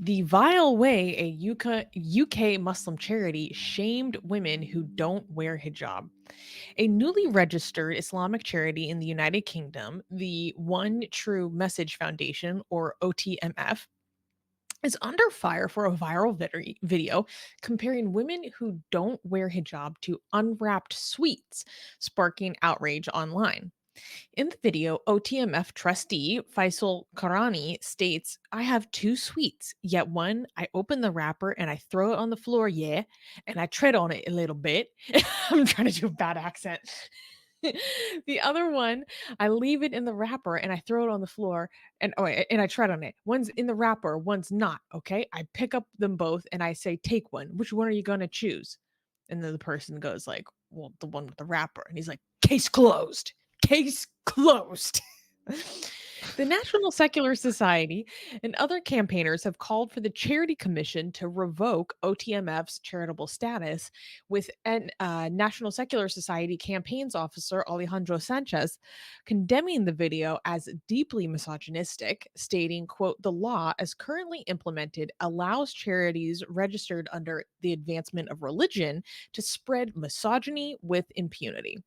The vile way a UK Muslim charity shamed women who don't wear hijab. A newly registered Islamic charity in the United Kingdom, the One True Message Foundation, or OTMF, is under fire for a viral video comparing women who don't wear hijab to unwrapped sweets, sparking outrage online. In the video, OTMF trustee Faisel Qarni states, I have two sweets, yet one, I open the wrapper and I throw it on the floor, yeah, and I tread on it a little bit. I'm trying to do a bad accent. The other one, I leave it in the wrapper and I throw it on the floor and I tread on it. One's in the wrapper, one's not. Okay. I pick up them both and I say, take one. Which one are you gonna choose? And then the person goes like, well, the one with the wrapper. And he's like, case closed. Case closed. The National Secular Society and other campaigners have called for the Charity Commission to revoke OTMF's charitable status, with National Secular Society campaigns officer Alejandro Sanchez condemning the video as deeply misogynistic, stating, quote, the law as currently implemented allows charities registered under the advancement of religion to spread misogyny with impunity.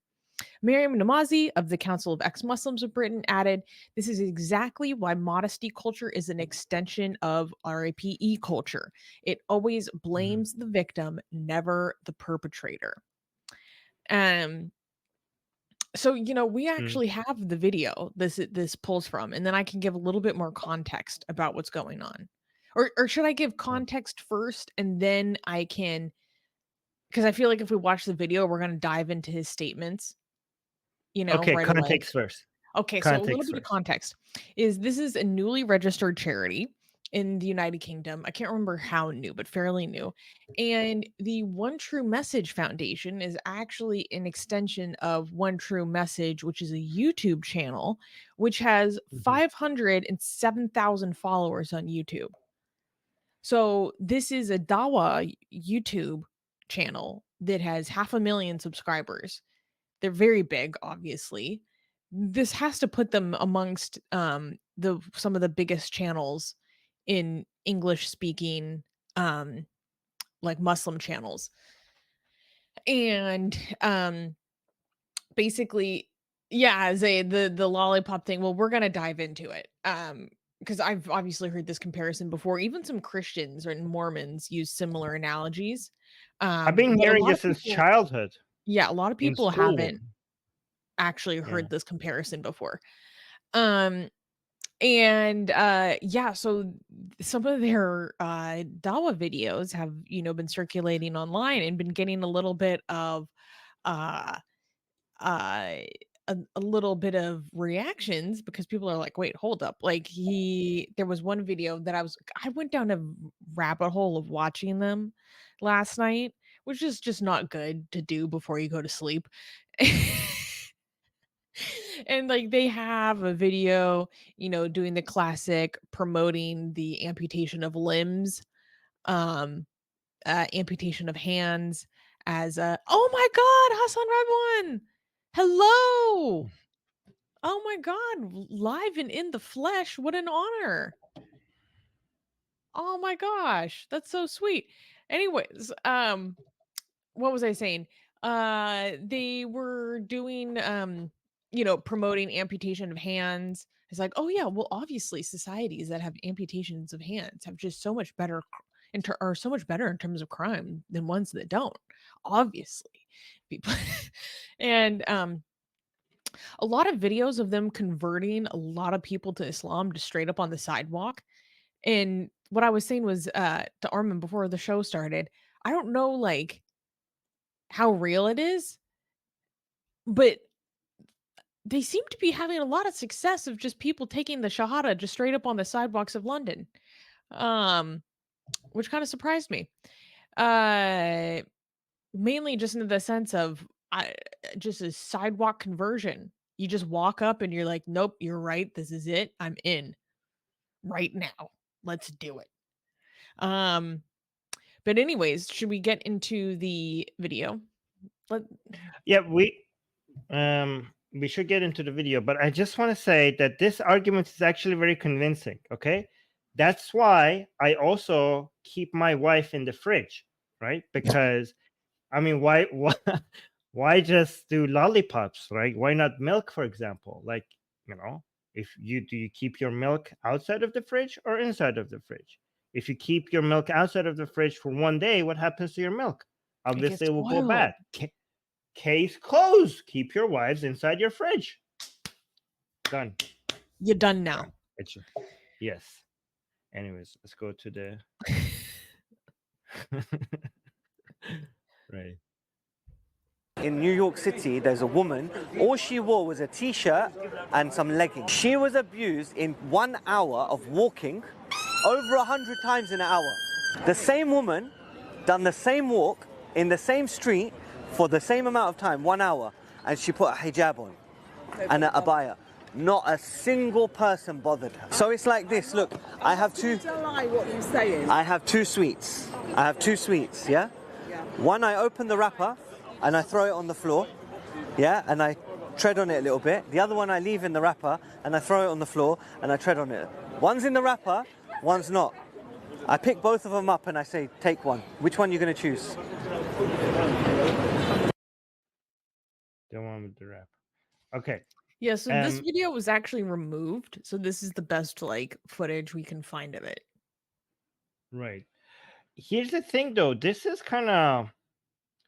Maryam Namazie of the Council of Ex-Muslims of Britain added, this is exactly why modesty culture is an extension of RAPE culture. It always Mhm. blames the victim, never the perpetrator. Um, so we Mm. actually have the video this pulls from, and then I can give a little bit more context about what's going on. Or should I give Mm. context first and then I can, because I feel like if we watch the video, we're gonna dive into his statements, Okay, right away. context first. Okay, so a little Context bit of first. context is this is a newly registered charity in the United Kingdom. I can't remember how new, but fairly new. And the One True Message Foundation is actually an extension of One True Message, which is a YouTube channel which has Mhm. 507,000 followers on YouTube. So this is a Dawa YouTube channel that has half a million subscribers. They're very big, obviously. This has to put them amongst, the some of the biggest channels in English speaking, um, like Muslim channels. And, basically, yeah, as the lollipop thing, well, we're gonna dive into it, because I've obviously heard this comparison before. Even some Christians and Mormons use similar analogies, I've been but a hearing lot of this since people, childhood yeah, a lot of in people school. haven't actually Yeah. heard this comparison before. And yeah, so some of their dawa videos have, been circulating online and been getting a little bit of uh uh a little bit of reactions because people are like, wait, hold up. Like there was one video that I went down a rabbit hole of watching them last night, which is just not good to do before you go to sleep. And like they have a video, doing the classic promoting the amputation of limbs, um, amputation of hands as a, oh my God, Hassan Redwan. Hello. Oh my God, live and in the flesh. What an honor. Oh my gosh, that's so sweet. Anyways, what was I saying? They were doing, promoting amputation of hands. It's like, oh yeah, well, obviously, societies that have amputations of hands have just so much better, are so much better in terms of crime than ones that don't. Obviously, people, and a lot of videos of them converting a lot of people to Islam just straight up on the sidewalk. And what I was saying was, to Armin before the show started, I don't know like how real it is, but they seem to be having a lot of success of just people taking the shahada just straight up on the sidewalks of London, um, which kind of surprised me. Uh, Mainly just in the sense of just a sidewalk conversion. You just walk up and you're like, nope, you're right. This is it. I'm in right now. Let's do it. Um, but anyways, should we get into the video? Let, Yeah, we should get into the video, but I just want to say that this argument is actually very convincing, okay? That's why I also keep my wife in the fridge, right? Because I mean, why just do lollipops, right? Why not milk, for example? Like, if you keep your milk outside of the fridge or inside of the fridge? If you keep your milk outside of the fridge for one day, what happens to your milk? It gets Obviously, it will go spoiled. bad. Case closed. Keep your wives inside your fridge. Done. You're done now. Yes. Anyways, let's go to the right. In New York City, there's a woman, all she wore was a t-shirt and some leggings. She was abused in 1 hour of walking over 100 times in an hour. The same woman done the same walk in the same street for the same amount of time, 1 hour, and she put a hijab on and a abaya. Not a single person bothered her. So it's like this, look, I have two... Don't lie what you're saying. I have two sweets. Yeah? One, I open the wrapper and I throw it on the floor, yeah, and I tread on it a little bit. The other one I leave in the wrapper and I throw it on the floor and I tread on it. One's in the wrapper, one's not. I pick both of them up and I say, take one. Which one are you going to choose? The one with the wrapper. Okay. Yeah, so this video was actually removed. So this is the best footage we can find of it. Right. Here's the thing though, this is kind of,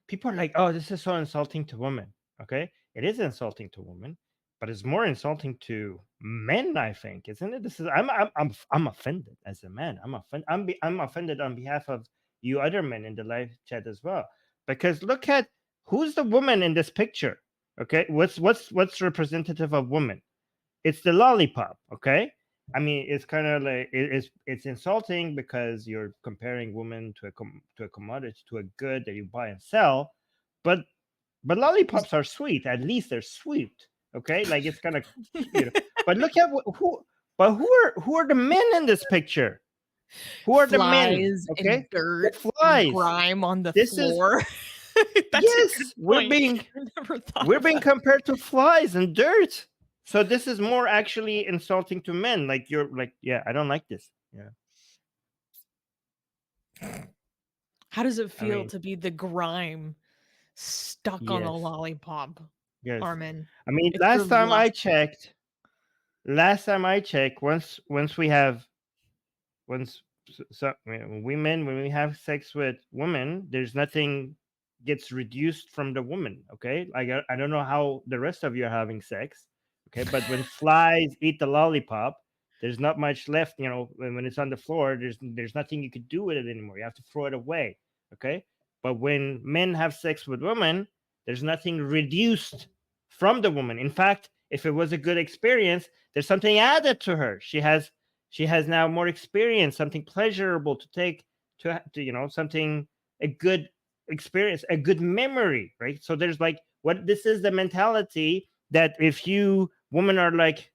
people are like, oh, this is so insulting to women. Okay, it is insulting to women, but it's more insulting to men, I think, isn't it? This is I'm offended as a man. I'm offended on behalf of you other men in the live chat as well, because look at who's the woman in this picture. Okay, what's representative of women? It's the lollipop. Okay, I mean, it's kind of like it's insulting because you're comparing women to a commodity, to a good that you buy and sell, but lollipops are sweet. At least they're sweet. Okay, like it's kind of, but look at who are the men in this picture? Who are the men? Okay, and dirt, flies, grime on the this floor. Yes, we're being compared to flies and dirt. So this is more actually insulting to men. Like you're like, yeah, I don't like this. Yeah. How does it feel to be the grime stuck on a lollipop? Yes. Armin. I mean, last time I checked, once women, when we have sex with women, there's nothing gets reduced from the woman. Okay, like I don't know how the rest of you are having sex. Okay, but when flies eat the lollipop, there's not much left. When it's on the floor, there's nothing you could do with it anymore. You have to throw it away. Okay, but when men have sex with women, there's nothing reduced from the woman. In fact, if it was a good experience, there's something added to her. She has now more experience, something pleasurable to take to something, a good experience, a good memory, right? So there's this is the mentality that if you women are like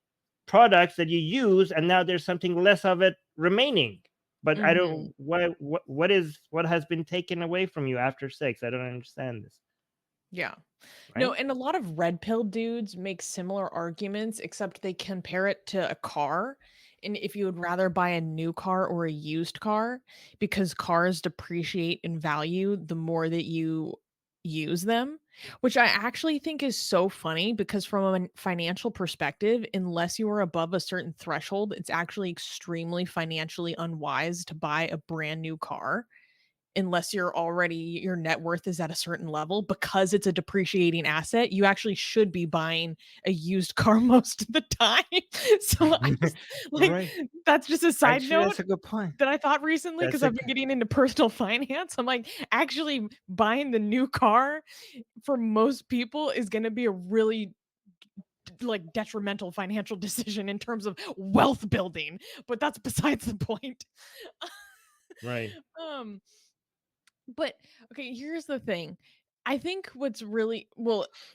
products that you use and now there's something less of it remaining. But I don't, what has been taken away from you after sex? I don't understand this. Yeah. Right? No, and a lot of red pill dudes make similar arguments, except they compare it to a car. And if you would rather buy a new car or a used car, because cars depreciate in value the more that you use them, which I actually think is so funny because from a financial perspective, unless you are above a certain threshold, it's actually extremely financially unwise to buy a brand new car unless your net worth is at a certain level, because it's a depreciating asset. You actually should be buying a used car most of the time. So I just right. That's just a side note. That's a good point that I thought recently, because I've been getting into personal finance. I'm like, actually buying the new car for most people is going to be a really detrimental financial decision in terms of wealth building, but that's besides the point. Right. But okay, here's the thing. I think what's really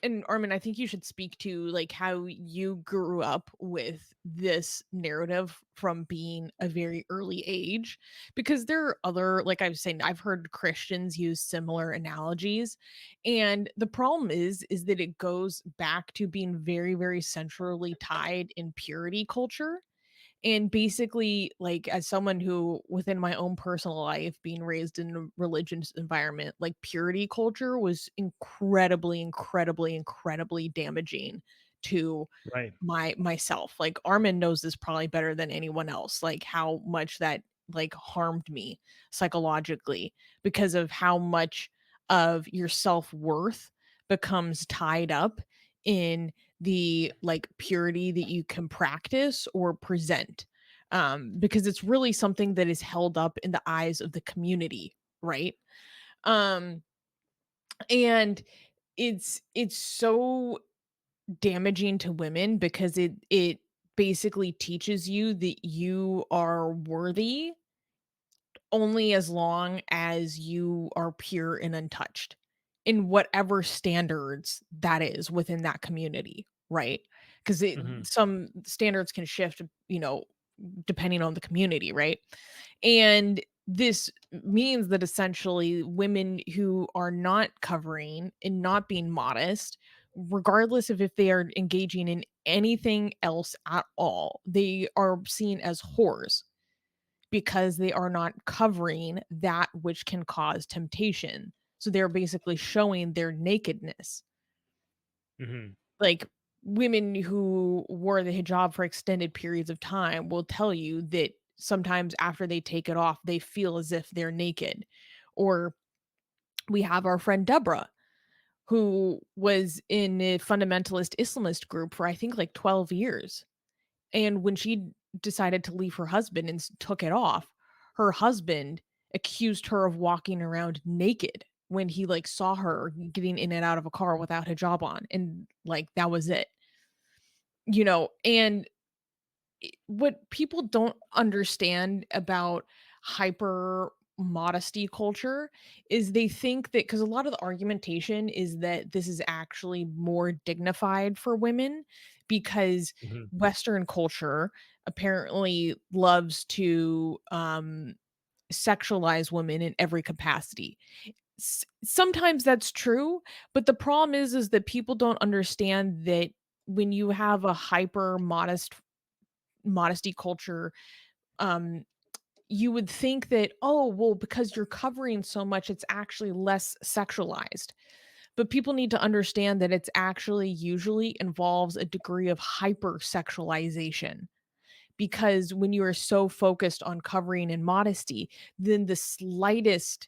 and Armin, I think you should speak to how you grew up with this narrative from being a very early age, because there are other, like I was saying, I've heard Christians use similar analogies, and the problem is that it goes back to being very, very centrally tied in purity culture. And basically, like, as someone who within my own personal life, being raised in a religious environment, like, purity culture was incredibly, incredibly, incredibly damaging to Right. myself. Like, Armin knows this probably better than anyone else, like, how much that, like, harmed me psychologically because of how much of your self-worth becomes tied up in the, like, purity that you can practice or present, because it's really something that is held up in the eyes of the community, right? Um, and it's so damaging to women because it basically teaches you that you are worthy only as long as you are pure and untouched in whatever standards that is within that community, right? Because Hmm. some standards can shift, depending on the community, right? And this means that essentially women who are not covering and not being modest, regardless of if they are engaging in anything else at all, they are seen as whores because they are not covering that which can cause temptation. So they're basically showing their nakedness. Hmm. Like, women who wore the hijab for extended periods of time will tell you that sometimes after they take it off, they feel as if they're naked. Or we have our friend Deborah, who was in a fundamentalist Islamist group for I think like 12 years. And when she decided to leave her husband and took it off, her husband accused her of walking around naked when he like saw her getting in and out of a car without hijab on, and like that was it. And what people don't understand about hyper modesty culture is they think that because a lot of the argumentation is that this is actually more dignified for women because Hmm. Western culture apparently loves to sexualize women in every capacity. Sometimes that's true, but the problem is that people don't understand that when you have a hyper modesty culture, um, you would think that, oh, well, because you're covering so much, it's actually less sexualized. But people need to understand that it's actually usually involves a degree of hypersexualization. Because when you are so focused on covering and modesty, then the slightest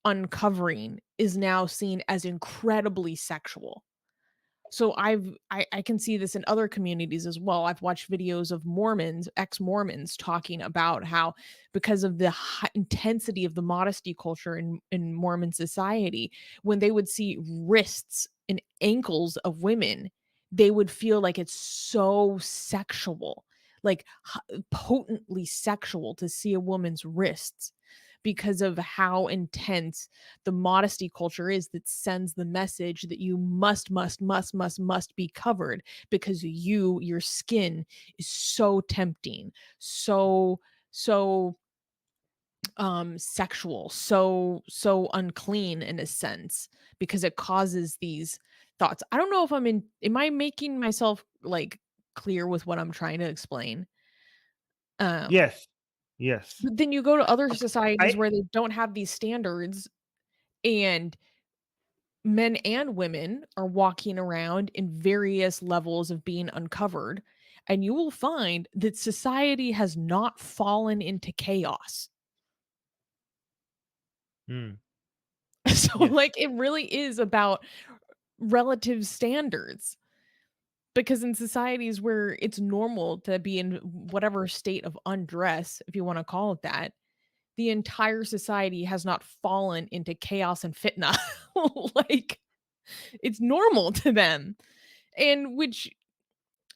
uncovering is now seen as incredibly sexual. So I can see this in other communities as well. I've watched videos of Mormons, ex-Mormons talking about how because of the intensity of the modesty culture in Mormon society, when they would see wrists and ankles of women, they would feel like it's so sexual, like potently sexual to see a woman's wrists because of how intense the modesty culture is that sends the message that you must be covered because your skin is so tempting, so sexual, so unclean in a sense because it causes these thoughts. I don't know if am I making myself like clear with what I'm trying to explain? um Yes. Yes. but then you go to other Okay. societies I where they don't have these standards, and men and women are walking around in various levels of being uncovered, and you will find that society has not fallen into chaos. Mm, So, yes. like, it really is about relative standards. Because in societies where it's normal to be in whatever state of undress, if you want to call it that, the entire society has not fallen into chaos and fitna. Like, it's normal to them. And which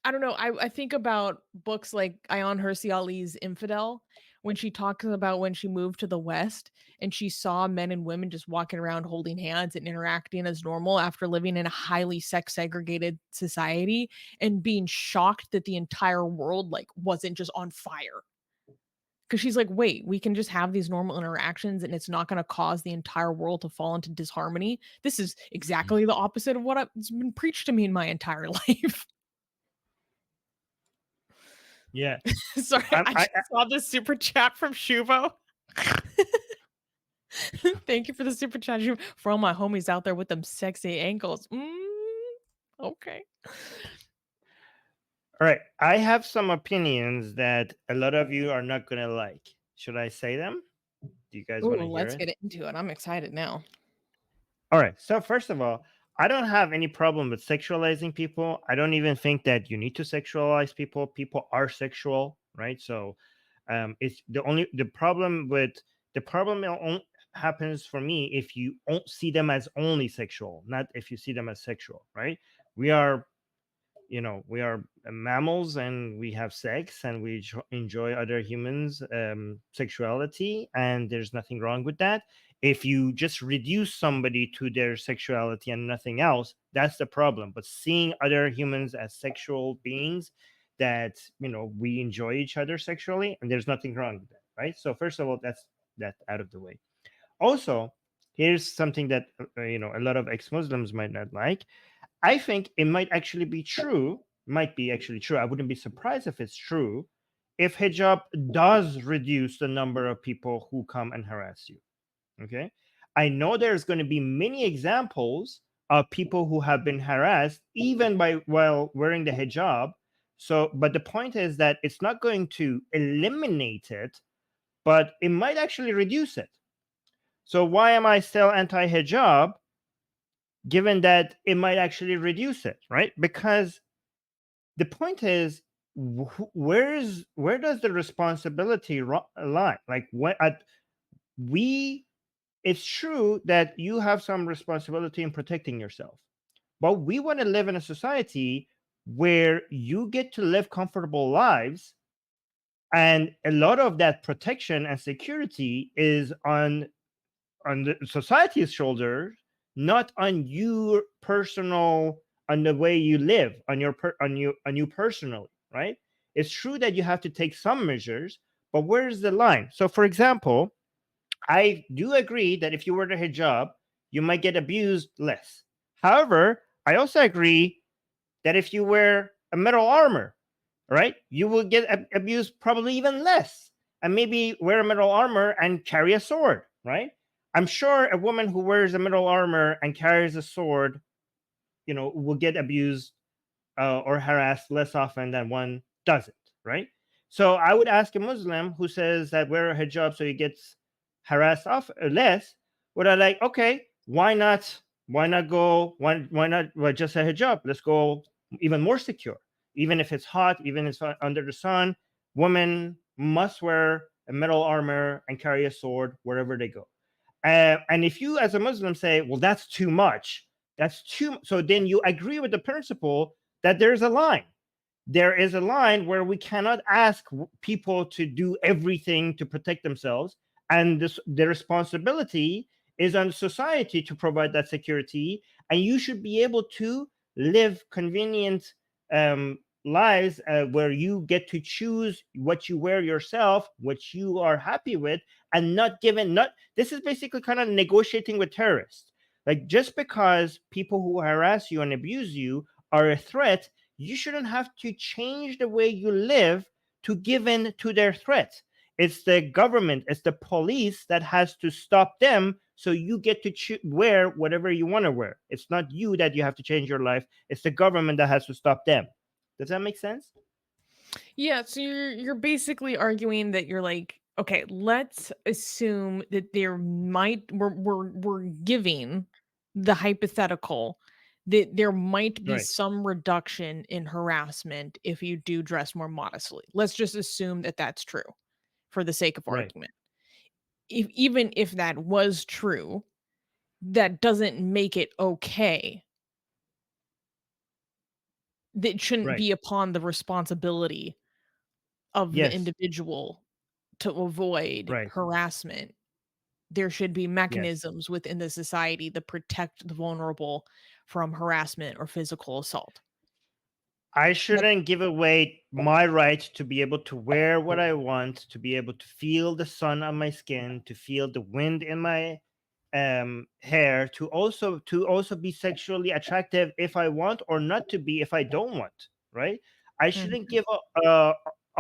I don't know, I think about books like Ayan Hirsi Ali's Infidel, when she talks about when she moved to the West and she saw men and women just walking around holding hands and interacting as normal after living in a highly sex segregated society and being shocked that the entire world like wasn't just on fire. Because she's like, wait, we can just have these normal interactions and it's not going to cause the entire world to fall into disharmony. This is exactly the opposite of what has been preached to me in my entire life. Yeah. Sorry, I I just saw this super chat from Shuvo. Thank you for the super chat, Shuvo. For all my homies out there with them sexy ankles. Okay. all right. I have some opinions that a lot of you are not gonna like. Should I say them? Do you guys want Ooh, to hear let's it? get into it. I'm excited now. All right. So first of all, I don't have any problem with sexualizing people. I don't even think that you need to sexualize people. People are sexual, right? So it's the problem with the problem happens for me if you don't see them as only sexual, not if you see them as sexual, right? We are, we are mammals and we have sex and we enjoy other humans sexuality, and there's nothing wrong with that. If you just reduce somebody to their sexuality and nothing else, that's the problem. But seeing other humans as sexual beings, that we enjoy each other sexually, and there's nothing wrong with that, right? So first of all, that's that out of the way. Also, here's something that a lot of ex-Muslims might not like. I think it might actually be true, might be actually true. I wouldn't be surprised if it's true, if hijab does reduce the number of people who come and harass you. Okay. I know there's going to be many examples of people who have been harassed even by while wearing the hijab. So, but the point is that it's not going to eliminate it, but it might actually reduce it. So why am I still anti-hijab, given that it might actually reduce it, right? Because the point is, where does the responsibility lie? Like what we it's true that you have some responsibility in protecting yourself, but we want to live in a society where you get to live comfortable lives, and a lot of that protection and security is on the society's shoulders, not on your personal, on the way you live, on you personally, right? It's true that you have to take some measures, but where's the line? So, for example, I do agree that if you wear the hijab, you might get abused less. However, I also agree that if you wear a metal armor, right, you will get abused probably even less, and maybe wear a metal armor and carry a sword, right? I'm sure a woman who wears a metal armor and carries a sword, will get abused or harassed less often than one doesn't, right? So I would ask a Muslim who says that wear a hijab so he gets harassed off less. Would I like, okay, why not? Why not go? Why not, well, just a hijab? Let's go even more secure. Even if it's hot, even if it's under the sun, women must wear a metal armor and carry a sword wherever they go. And if you, as a Muslim, say, well, that's too much, so then you agree with the principle that there's a line. There is a line where we cannot ask people to do everything to protect themselves, and the responsibility is on society to provide that security. And you should be able to live convenient lives where you get to choose what you wear yourself, what you are happy with, and not given not. This is basically kind of negotiating with terrorists. Like, just because people who harass you and abuse you are a threat, you shouldn't have to change the way you live to give in to their threat. It's the government, it's the police that has to stop them, so you get to wear whatever you want to wear. It's not you that you have to change your life, it's the government that has to stop them. Does that make sense? Yeah, so you're basically arguing that you're like, okay, let's assume that there might we're giving the hypothetical that there might be Right, some reduction in harassment if you do dress more modestly. Let's just assume that that's true for the sake of right, argument. If even if that was true, that doesn't make it okay. That shouldn't right. be upon the responsibility of the Yes, individual to avoid right, harassment. There should be yes. mechanisms within the society that protect the vulnerable from harassment or physical assault. I That shouldn't give away my right to be able to wear what I want, to be able to feel the sun on my skin, to feel the wind in my hair, to also be sexually attractive if I want, or not to be if I don't want, right? I shouldn't Mhm. give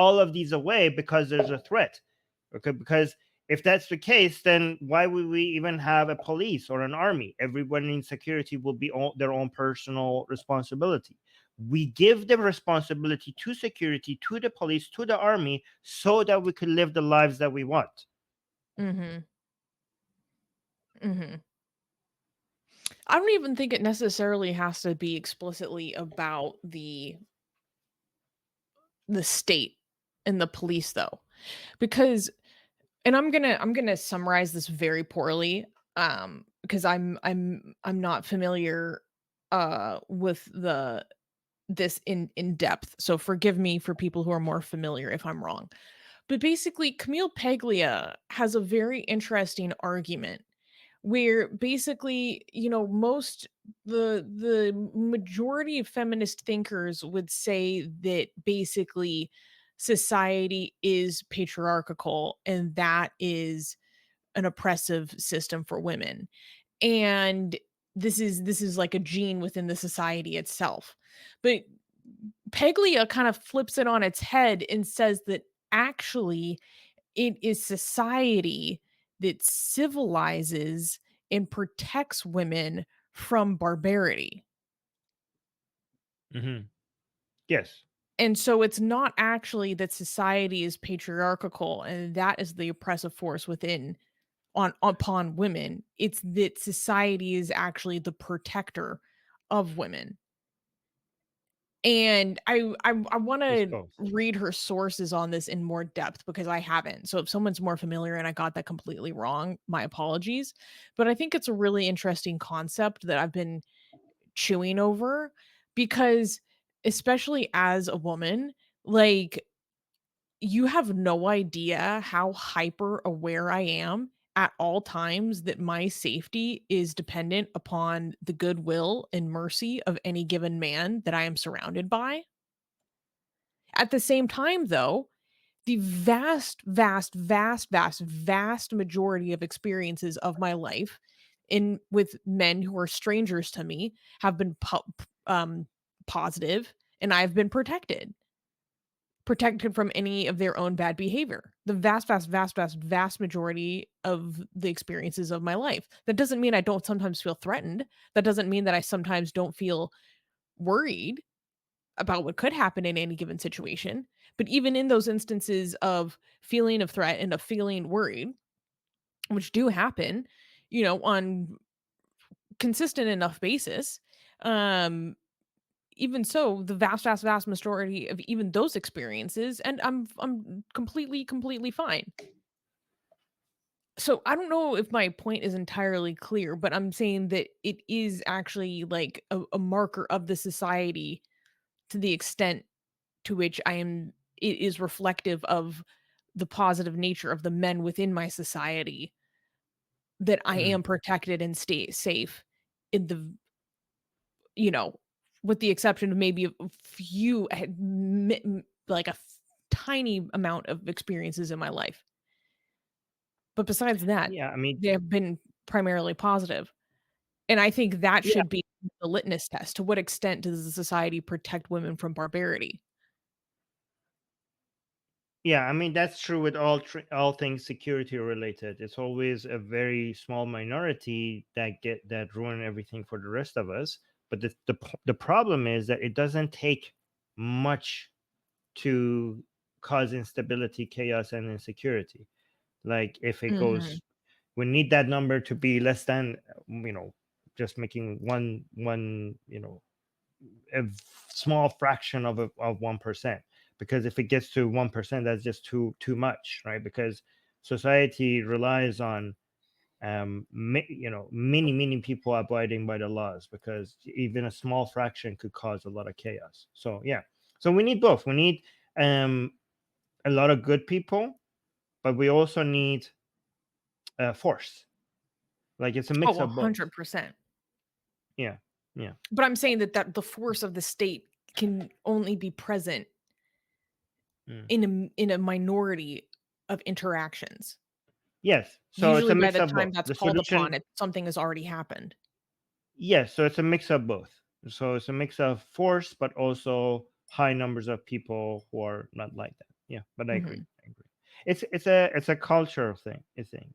all of these away because there's a threat. Okay, because if that's the case, then why would we even have a police or an army? Everyone in security will be their own personal responsibility. We give the responsibility to security, to the police, to the army, so that we could live the lives that we want. Mhm. Mhm. I don't even think it necessarily has to be explicitly about the state and the police though. Because and I'm gonna summarize this very poorly, because I'm not familiar with this in depth. So forgive me for people who are more familiar if I'm wrong. But basically, Camille Paglia has a very interesting argument where basically, most the majority of feminist thinkers would say that basically society is patriarchal and that is an oppressive system for women. And this is like a gene within the society itself. But Paglia kind of flips it on its head and says that actually it is society that civilizes and protects women from barbarity. Mm-hmm. Yes. And so it's not actually that society is patriarchal and that is the oppressive force within on upon women. It's that society is actually the protector of women. And I It's wanna both. read her sources on this in more depth because I haven't. So if someone's more familiar and I got that completely wrong, my apologies. But I think it's a really interesting concept that I've been chewing over because especially as a woman, like you have no idea how hyper aware I am at all times that my safety is dependent upon the goodwill and mercy of any given man that I am surrounded by. At the same time, though, the vast, vast, vast, vast, vast majority of experiences of my life in with men who are strangers to me have been positive, and I've been protected from any of their own bad behavior. The vast, vast, vast, vast, vast majority of the experiences of my life. That doesn't mean I don't sometimes feel threatened. That doesn't mean that I sometimes don't feel worried about what could happen in any given situation. But even in those instances of feeling of threat and of feeling worried, which do happen, on consistent enough basis, um, even so, the vast, vast, vast majority of even those experiences, and I'm completely, completely fine. So I don't know if my point is entirely clear, but I'm saying that it is actually like a marker of the society to the extent to which it is reflective of the positive nature of the men within my society that I Mm. am protected and stay safe in the you know, with the exception of maybe a few like tiny amount of experiences in my life. But besides that, Yeah, I mean, they have been primarily positive. And I think that yeah, should be the litmus test. To what extent does the society protect women from barbarity? yeah. I mean, that's true with all things security related. It's always a very small minority that ruin everything for the rest of us. But the problem is that it doesn't take much to cause instability, chaos, and insecurity. Like if it Mhm. goes, we need that number to be less than, just making one, a small fraction of 1%. Because if it gets to 1%, that's just too much, right? Because society relies on many people abiding by the laws, because even a small fraction could cause a lot of chaos. So yeah, so we need both. We need um a lot of good people, but we also need force. Like it's a Oh, mix of both. 100%. Yeah, yeah. But I'm saying that the force of the state can only be present Mm. in a minority of interactions. Yes, so it's Usually a by mix the of time both. that's The called upon, solution, something has already happened. yes, so it's a mix of both. So it's a mix of force, but also high numbers of people who are not like that. Yeah, but I agree. Mhm. I agree. It's a cultural thing.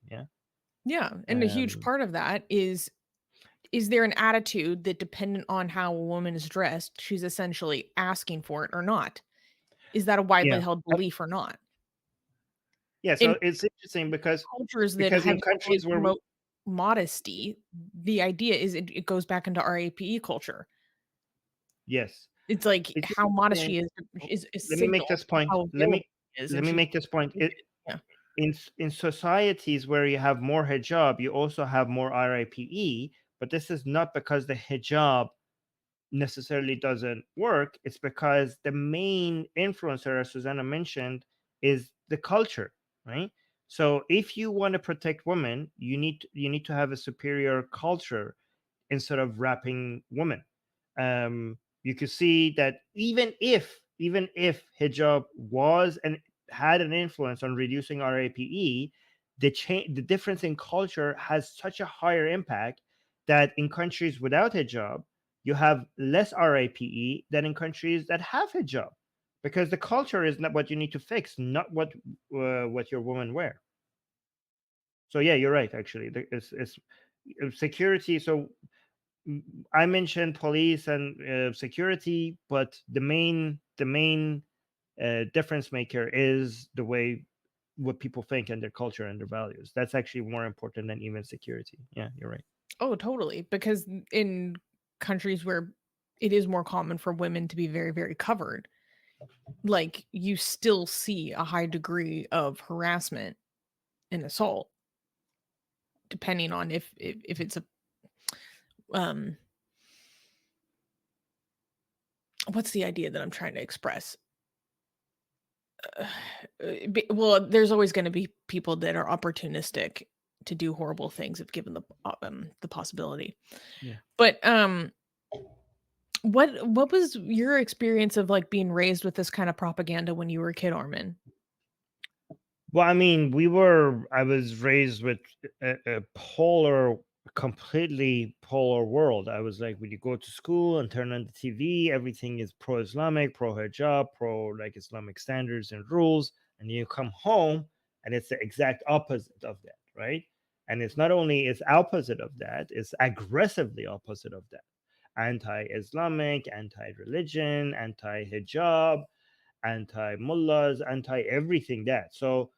Yeah. Yeah, and a huge Um. part of that is there an attitude that dependent on how a woman is dressed, she's essentially asking for it or not? Is that a widely Yeah. held belief or not? Yeah. In So it's interesting cultures that because in heavily countries where we promote modesty, the idea is it goes back into our APE culture. yes, It's like it's how modest interesting. she is a Let me make signal this of point. how available she is, Let and me she's make this point. needed. Yeah. In societies where you have more hijab, you also have more RIPE, but this is not because the hijab necessarily doesn't work. It's because the main influencer, as Susanna mentioned, is the culture, right? So if you want to protect women, you need to have a superior culture instead of wrapping women. You could see that even if hijab was and had an influence on reducing RAPE, the difference in culture has such a higher impact that in countries without hijab, you have less RAPE than in countries that have hijab, because the culture is not what you need to fix, not what your women wear. So yeah, you're right. Actually, it's security. So I mentioned police and security, but the main difference maker is the way what people think and their culture and their values. That's actually more important than even security. Yeah, you're right. Oh, totally, because in countries where it is more common for women to be very, very covered, like, you still see a high degree of harassment and assault, depending on if it's a, um what's the idea that I'm trying to express? Well, there's always gonna be people that are opportunistic to do horrible things if given the possibility. Yeah. But, what was your experience of, like, being raised with this kind of propaganda when you were a kid, Armin? Well, I mean, I was raised with a completely polar world. I was like, when you go to school and turn on the TV, everything is pro Islamic, pro hijab, pro like Islamic standards and rules. And you come home and it's the exact opposite of that, right? And it's not only it's opposite of that, it's aggressively opposite of that. Anti-Islamic, anti-religion, anti-hijab, anti-mullahs, anti-everything that. So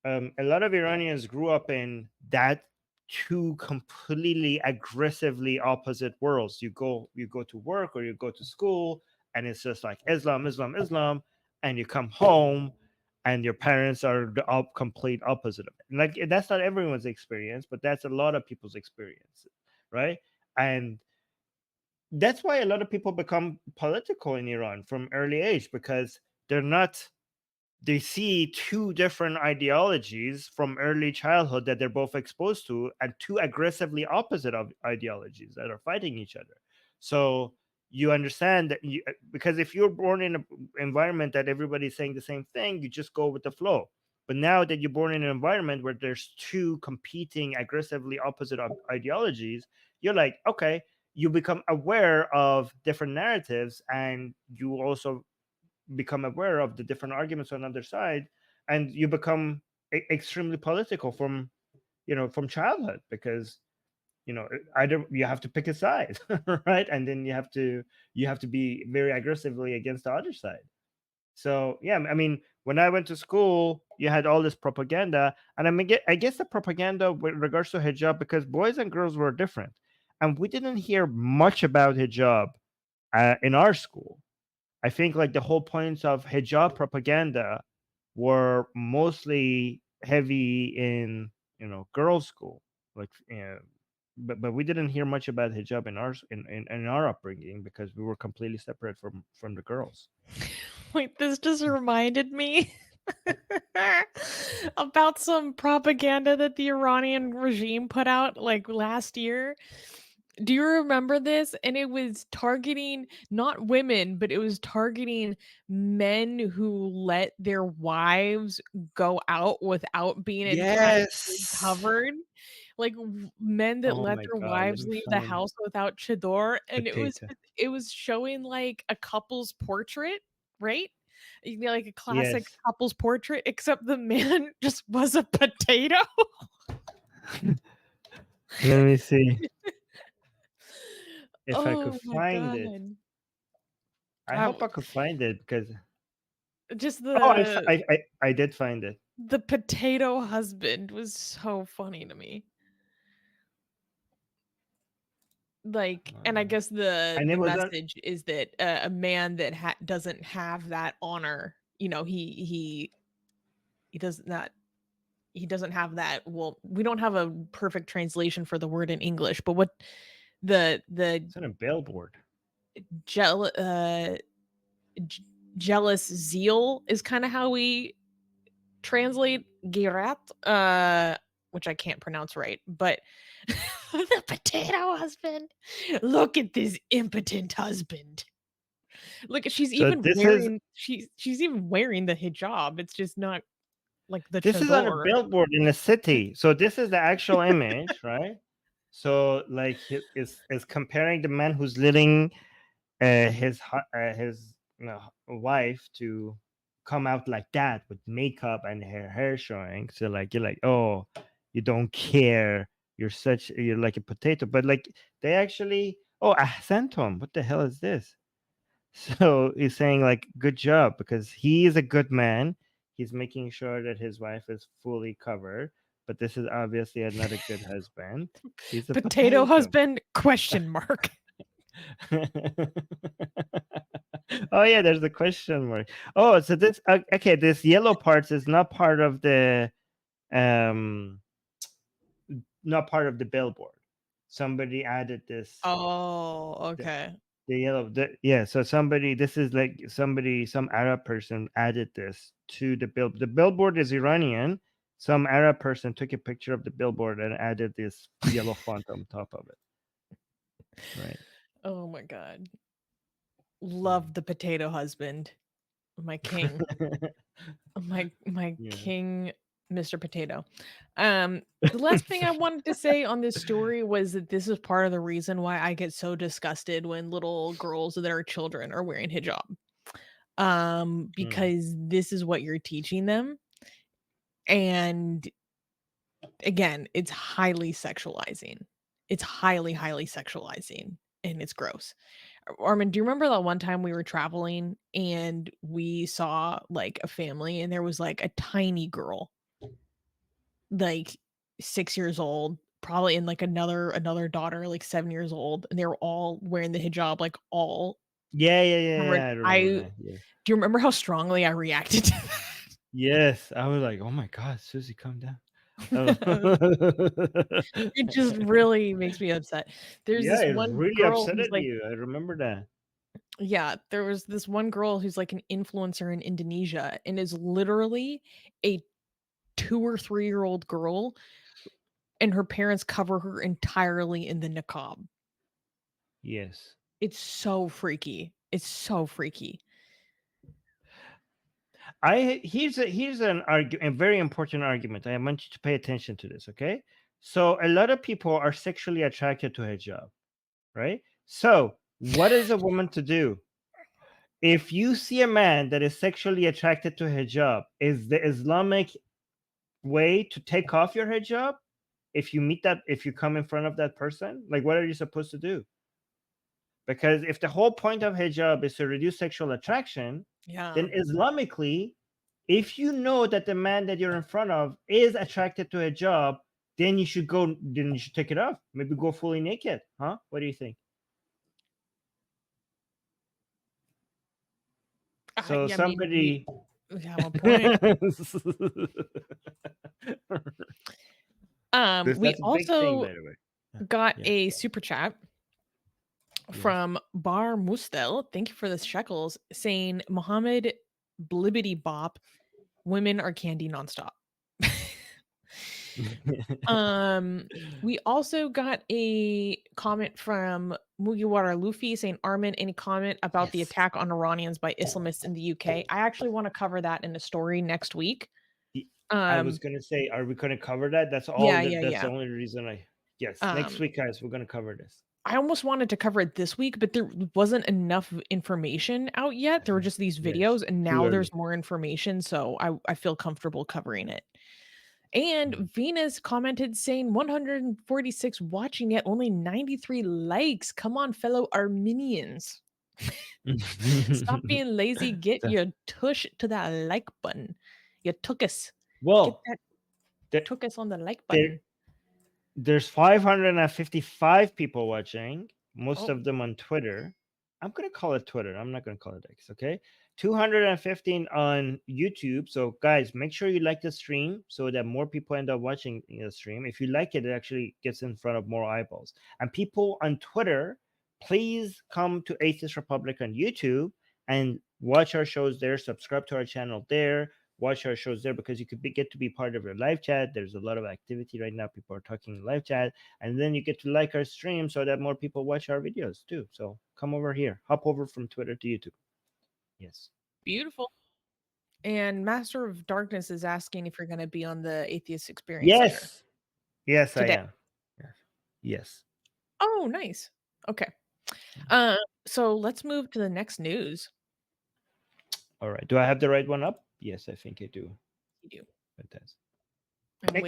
a lot of Iranians grew up in that two completely aggressively opposite worlds. You go to work or you go to school, and it's just like Islam, Islam, Islam, and you come home, and your parents are the complete opposite of it. And like that's not everyone's experience, but that's a lot of people's experience, right? And that's why a lot of people become political in Iran from early age, because they're not they see two different ideologies from early childhood that they're both exposed to, and two aggressively opposite of ideologies that are fighting each other. So you understand that because if you're born in an environment that everybody's saying the same thing, you just go with the flow. But now that you're born in an environment where there's two competing aggressively opposite ideologies, you're like, okay, you become aware of different narratives, and you also become aware of the different arguments on either side, and you become extremely political from childhood, because either you have to pick a side, right, and then you have to be very aggressively against the other side. So yeah, I mean, when I went to school, you had all this propaganda, and I guess the propaganda with regards to hijab, because boys and girls were different, and we didn't hear much about hijab in our school. I think like the whole points of hijab propaganda were mostly heavy in girls' school, like but we didn't hear much about hijab in our upbringing, because we were completely separate from the girls. Wait, this just reminded me about some propaganda that the Iranian regime put out like last year. Do you remember this? And it was targeting not women, but it was targeting men who let their wives go out without being entirely Yes. covered. Like men that Oh let my their god, let wives me leave the find house without chador. the And it was data. it was showing like a couple's portrait, right? You know, like a classic Yes. couple's portrait, except the man just was a potato. Let me see if I could Oh my find it. god. I I hope w I could find it because just oh, I did find it. the potato husband was so funny to me. Like, and I Uh, guess the and it the was on. message is that a man that doesn't have that honor, you know, he does not he doesn't have that. Well, we don't have a perfect translation for the word in English, but what the It's on a billboard. gel j- jealous zeal is kind of how we translate girat, which I can't pronounce right, but the potato husband. Look at this impotent husband. Look, So she's even wearing the hijab. It's just not like the this is on a chador. billboard in a city. So this is the actual image, right? So like is comparing the man who's leading his wife to come out like that with makeup and her hair showing. So like you're like, oh, you don't care. You're like a potato. But like they actually, oh, ahsantum. What the hell is this? So he's saying like, good job, because he is a good man. He's making sure that his wife is fully covered. But this is obviously not a good husband. He's a Potato potato. husband? Question mark. Oh yeah, there's a question mark. Oh, so this okay, this yellow parts is not part of the um not part of the billboard. Somebody added this Oh, the, okay. the yellow yeah, so somebody, this is like some Arab person added this to the billboard is Iranian. Some Arab person took a picture of the billboard and added this yellow font on top of it. Right. Oh my god. Love the potato husband. My king. My Yeah. king, Mr. Potato. The last thing I wanted to say on this story was that this is part of the reason why I get so disgusted when little girls that are children are wearing hijab. Mm. Because this is what you're teaching them. And again, it's highly sexualizing. It's highly, highly sexualizing and it's gross. Armin, do you remember that one time we were traveling and we saw like a family and there was like a tiny girl, like 6 years old, probably in like another daughter, like 7 years old, and they were all wearing the hijab, like all covered. Yeah, I remember I that. Yes. Do you remember how strongly I reacted to Yes, I was like, "Oh my god, Susie, calm down." Oh. that? It just really makes me upset. There's Yeah, this it one really girl who's upsetted like, you. I remember that. yeah, there was this one girl who's like an influencer in Indonesia and is literally a 2 or 3-year-old girl, and her parents cover her entirely in the niqab. Yes. It's so freaky. It's so freaky. Here's a very important argument. I want you to pay attention to this, okay? So a lot of people are sexually attracted to hijab, right? So what is a woman to do? If you see a man that is sexually attracted to hijab, is the Islamic way to take off your hijab? If you come in front of that person, like what are you supposed to do? Because if the whole point of hijab is to reduce sexual attraction, Yeah. then Islamically, if you know that the man that you're in front of is attracted to hijab, then you should take it off. Maybe go fully naked. Huh? What do you think? So Yeah, I mean, somebody you have a point. We that's a big thing, by also the way. got Yeah. a super chat Yes. from Bar Mustel. Thank you for the shekels, saying Mohammed Blibbity Bop, women are candy nonstop. We also got a comment from Mugiwara Luffy saying, Armin, any comment about the Yes. attack on Iranians by Islamists in the UK? I actually want to cover that in a story next week. I was Um, gonna say, are we gonna cover that? That's all. yeah, yeah, That's the yeah. only reason I. Yes, next Um, week, guys, we're gonna cover this. I almost wanted to cover it this week, but there wasn't enough information out yet. There were just these Yes, videos, and too now there's early. more information, so I feel comfortable covering it. And Venus commented saying 146 watching yet only 93 likes. Come on, fellow Armenians. Stop Mhm. being lazy. Get So- your tush to that like button. You took us. Get well, that there, took us on the like there button. there's 555 people watching, most Oh, of them on Twitter. I'm gonna call it Twitter. I'm not gonna call it X. Okay, 215 on YouTube. So guys, make sure you like the stream so that more people end up watching the stream. If you like it, it actually gets in front of more eyeballs. And people on Twitter, please come to Atheist Republic on YouTube and watch our shows there. Subscribe to our channel there. Watch our shows there because you could get to be part of our live chat. There's a lot of activity right now. People are talking in live chat, and then you get to like our stream so that more people watch our videos too. So come over here, hop over from Twitter to YouTube. Yes. beautiful. And Master of Darkness is asking if you're going to be on the Atheist Experience Center Yes. Yes, I today. am. Yes. Yes. Oh, nice. Okay. So let's move to the next news. All right. Do I have the right one up? Yes, I think I do. You do. Fantastic.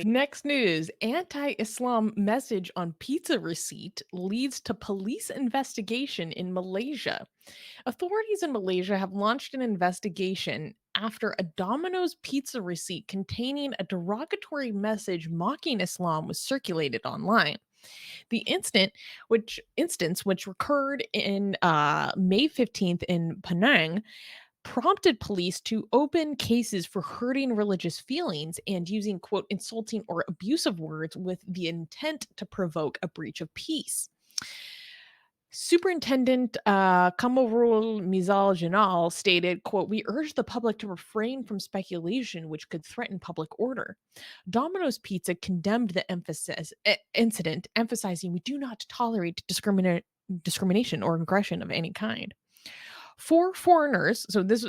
Next news, anti-Islam message on pizza receipt leads to police investigation in Malaysia. Authorities in Malaysia have launched an investigation after a Domino's pizza receipt containing a derogatory message mocking Islam was circulated online. The instance, which occurred in May 15th in Penang, prompted police to open cases for hurting religious feelings and using, quote, insulting or abusive words with the intent to provoke a breach of peace. Superintendent Kamarul Mizal Janal stated, quote, we urge the public to refrain from speculation which could threaten public order. Domino's Pizza condemned the incident, emphasizing we do not tolerate discrimination or aggression of any kind. Four foreigners, so this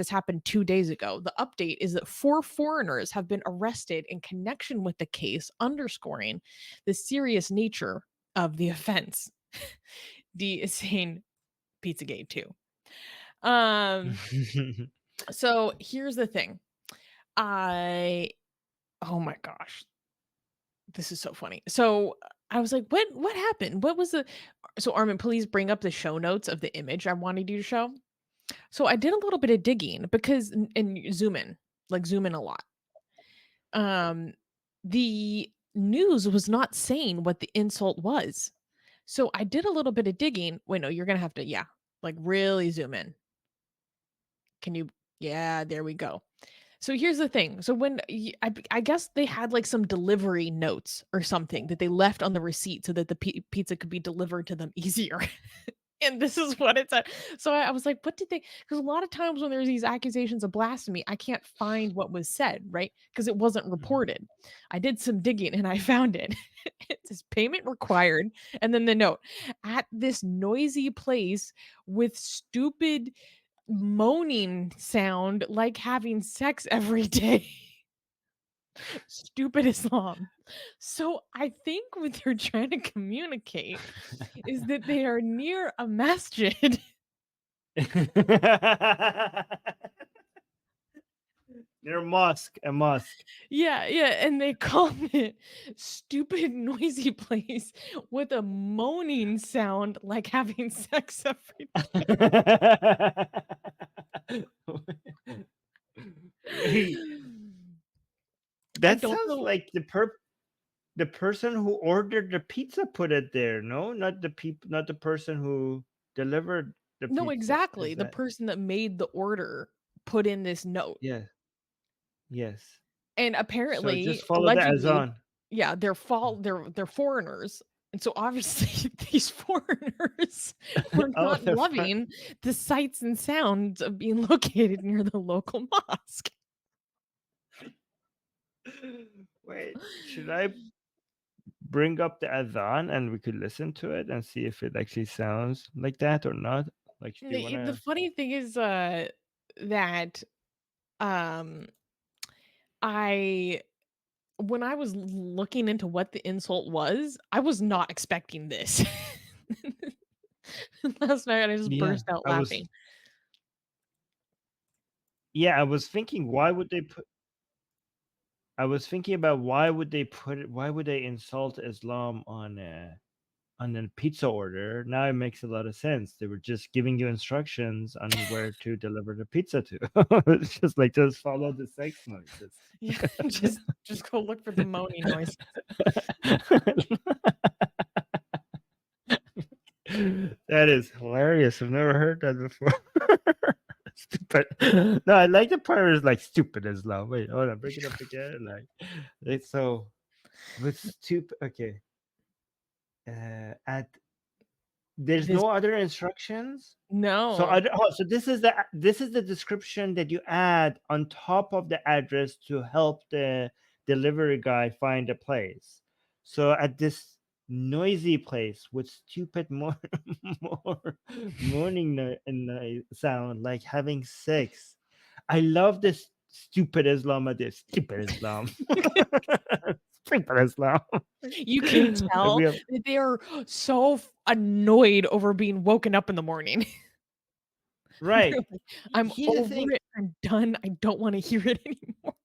happened 2 days ago. The update is that four foreigners have been arrested in connection with the case, underscoring the serious nature of the offense. D is saying Pizzagate too. So here's the thing. I oh my gosh. This is so funny. So I was like, what happened? What was the so Armin, please bring up the show notes of the image I wanted you to show. So I did a little bit of digging because and zoom in a lot. Um the news was not saying what the insult was. So I did a little bit of digging. Wait, no, you're gonna have to, yeah, like really zoom in. Can you? Yeah, there we go. So here's the thing. So I guess they had like some delivery notes or something that they left on the receipt so that the pizza could be delivered to them easier. And this is what it said. So I was like, what did they? Because a lot of times when there's these accusations of blasphemy, I can't find what was said, right? Because it wasn't reported. I did some digging and I found it. It says payment required. And then the note at this noisy place with stupid moaning sound like having sex every day. Stupid Islam. So I think what they're trying to communicate is that they are near a masjid. They're a mosque, a mosque. Yeah, yeah, and they call it stupid noisy place with a moaning sound like having sex every Wait, I that don't sounds know. like the person who ordered the pizza put it there. No, not the person who delivered the No, pizza. exactly. Is The that? person that made the order put in this note. Yes. Yes. And So apparently, just follow the allegedly, azan. yeah, they're foreigners. And so obviously these foreigners were Oh, not the loving the sights and sounds of being located near the local mosque. Wait, should I bring up the adhan and we could listen to it and see if it actually sounds like that or not? Like, do you want The to? funny thing is that um I when I was looking into what the insult was, I was not expecting this. Last night I just Yeah, burst out I was. laughing. Yeah, I was thinking, why would they put? I was thinking about why would they put it? Why would they insult Islam on a pizza order? Now it makes a lot of sense. They were just giving you instructions on where to deliver the pizza to. It's just like just follow the sex noises. Yeah, just go look for the moaning noise. That is hilarious. I've never heard that before. Stupid. No, I like the part where it's like stupid Islam. Wait, hold on, bring it up again. Like it's so with stupid. Okay. At There's This no other instructions. So no. so this is the description that you add on top of the address to help the delivery guy find a place. So at this noisy place with stupid more morning sound like having sex. I love this stupid Islam at this stupid Islam. Stupid Islam. You can Like we tell have that they are so annoyed over being woken up in the morning. They're right. like, "I'm Here's the thing. over it. I'm done. I don't wanna hear it anymore."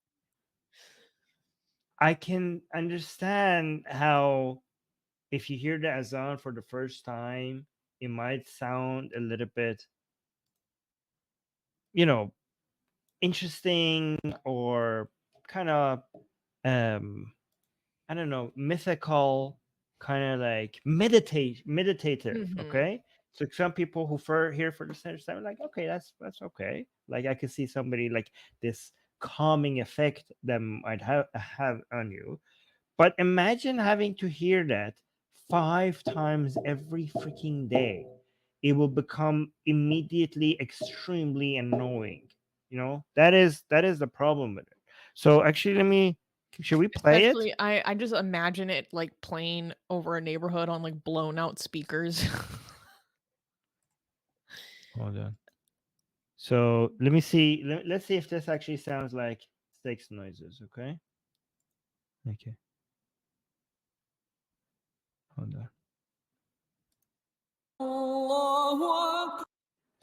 I can understand how if you hear the azan for the first time, it might sound a little bit, you know, interesting or kind of, um, I don't know, mythical, kind of like meditative. Mhm. Okay, so some people who hear for the first time, like, okay, that's okay. Like I could see somebody like this calming effect that might have on you. But imagine having to hear that 5 times every freaking day. It will become immediately extremely annoying. That is the problem with it. So actually, should we play it? Especially I just imagine it, like, playing over a neighborhood on, like, blown out speakers. Hold on. So let me see. Let's see if this actually sounds like sex noises. Okay. Okay. Hold on.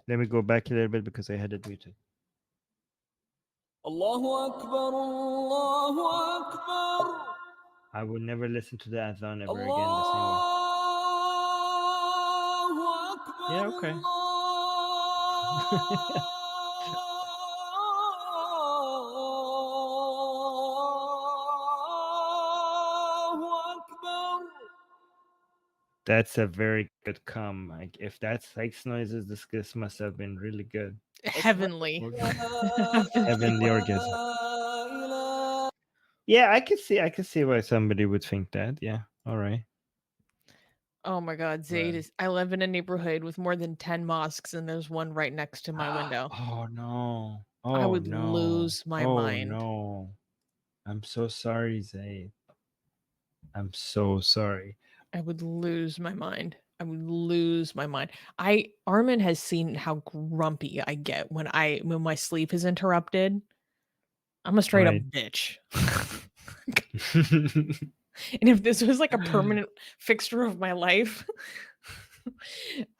Let me go back a little bit because I had it muted. Allahu Akbar, Allahu Akbar. I will never listen to the adhan ever again the same way. Yeah, okay. That's a very good come. Like if that's sex noises, this must have been really good. Heavenly. Heavenly orgasm. Yeah, I could see why somebody would think that. Yeah. All right. Oh my god, Zayd Right. is I live in a neighborhood with more than 10 mosques, and there's one right next to my window. Oh no. I Oh would no. lose my Oh mind. no. I'm so sorry, Zayd. I'm so sorry. I would lose my mind. I would lose my mind. I Armin has seen how grumpy I get when my sleep is interrupted. I'm a straight up Right. bitch. And if this was like a permanent fixture of my life,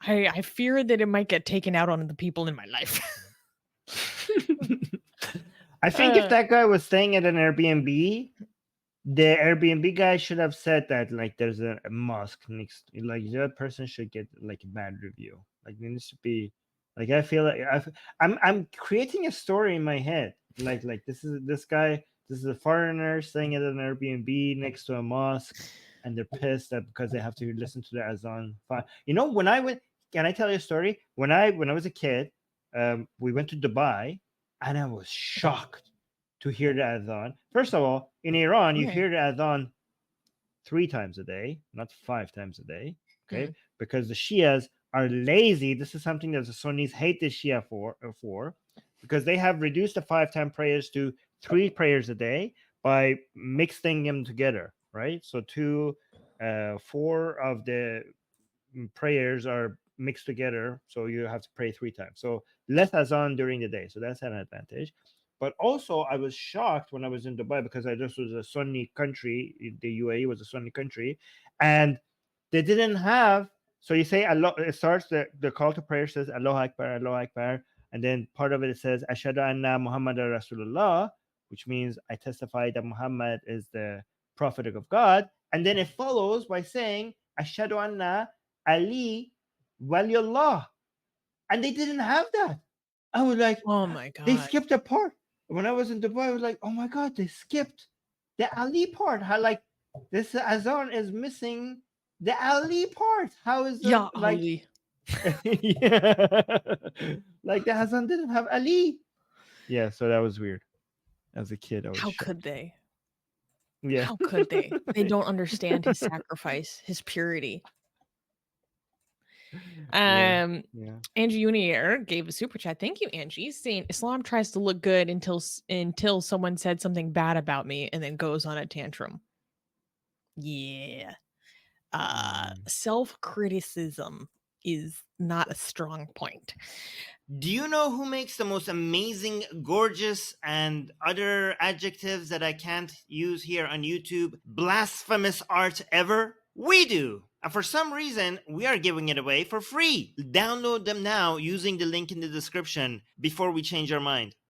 I fear that it might get taken out on the people in my life. I think if Uh, that guy was staying at an Airbnb, the Airbnb guy should have said that like there's a mosque next, like that person should get like a bad review. Like there needs to be, like I feel like I'm creating a story in my head. Like this guy, this is a foreigner staying at an Airbnb next to a mosque, and they're pissed that because they have to listen to the azan. When I went, can I tell you a story? When I was a kid, we went to Dubai, and I was shocked to hear the adhan. First of all, in Iran, you okay. hear the adhan 3 times a day, not 5 times a day. Okay, Mm, because the Shias are lazy. This is something that the Sunnis hate the Shia for, because they have reduced the 5 time prayers to 3 prayers a day by mixing them together. Right, so 4 of the prayers are mixed together, so you have to pray 3 times. So less azan during the day, so that's an advantage. But also, I was shocked when I was in Dubai because this was a Sunni country. The UAE was a Sunni country, and they didn't have So you say Allah. It starts the call to prayer says Allahu Akbar, Allahu Akbar, and then part of it says Ashhadu anna Muhammadar Rasulullah, which means I testify that Muhammad is the prophet of God, and then it follows by saying Ashhadu anna Ali Waliyullah, and they didn't have that. I was like, Oh my they god. skipped a part. When I was in Dubai, I was like, oh my god, they skipped the Ali part. How like this azan is missing the Ali part. How is the Yeah, like Ali. yeah. Like the Hassan didn't have Ali. Yeah, so that was weird. As a kid, I was How shocked. could they? Yeah. How could they? They don't understand his sacrifice, his purity. Yeah. Angie Unier gave a super chat. Thank you, Angie. Saying Islam tries to look good until someone said something bad about me and then goes on a tantrum. Yeah. Self-criticism is not a strong point. Do you know who makes the most amazing, gorgeous, and other adjectives that I can't use here on YouTube, blasphemous art ever? We do! And for some reason, we are giving it away for free. Download them now using the link in the description before we change our mind.